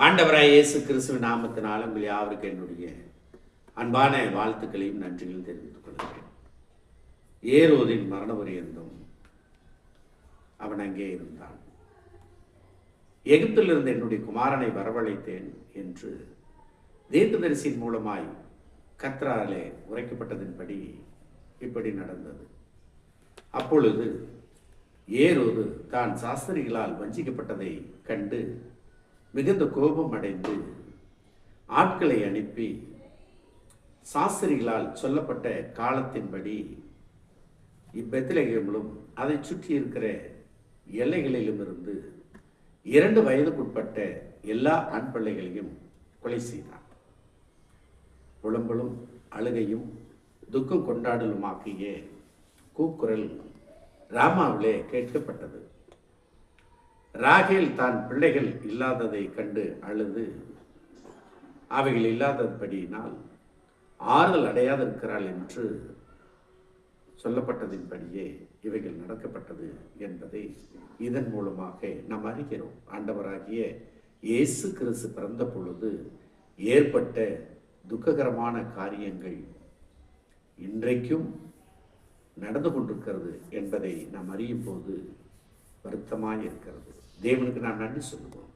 ஆண்டவராய் இயேசு கிறிஸ்துவின் நாமத்தினால் உங்கள் யாவருக்கு என்னுடைய அன்பான வாழ்த்துக்களையும் நன்றிகளும் தெரிவித்துக் கொள்கிறேன். ஏரோதின் மரண பரியந்தம் அவன் அங்கே இருந்தான். எகிப்திலிருந்து என்னுடைய குமாரனை வரவழைத்தேன் என்று தீர்க்கதரிசியின் மூலமாய் கர்த்தராலே உரைக்கப்பட்டதின்படி இப்படி நடந்தது. அப்பொழுது ஏரோது தான் சாஸ்திரிகளால் வஞ்சிக்கப்பட்டதை கண்டு மிகுந்த கோபம் அடைந்து ஆட்களை அனுப்பி சாஸ்திரிகளால் சொல்லப்பட்ட காலத்தின்படி இப்பெத்லகேமிலும் அதை சுற்றி இருக்கிற எல்லைகளிலும் இருந்து 2 வயதுக்குட்பட்ட எல்லா ஆண் பிள்ளைகளையும் கொலை செய்தார். புலம்பலும் அழுகையும் துக்கம் கொண்டாடலுமாக்கிய கூக்குரல் ராமாவிலே கேட்கப்பட்டது. ராகேல் தான் பிள்ளைகள் இல்லாததை கண்டு அழுது அவைகள் இல்லாதபடியினால் ஆறுதல் அடையாதிருக்கிறாள் என்று சொல்லப்பட்டதின்படியே இவைகள் நடக்கப்பட்டது என்பதை இதன் மூலமாக நாம் அறிகிறோம். ஆண்டவராகிய இயேசு கிறிஸ்து பிறந்த பொழுது ஏற்பட்ட துக்ககரமான காரியங்கள் இன்றைக்கும் நடந்து கொண்டிருக்கிறது என்பதை நாம் அறியும் போது வருத்தமாக இருக்கிறது. தேவனுக்கு நாம் நன்றி சொல்லுவோம்.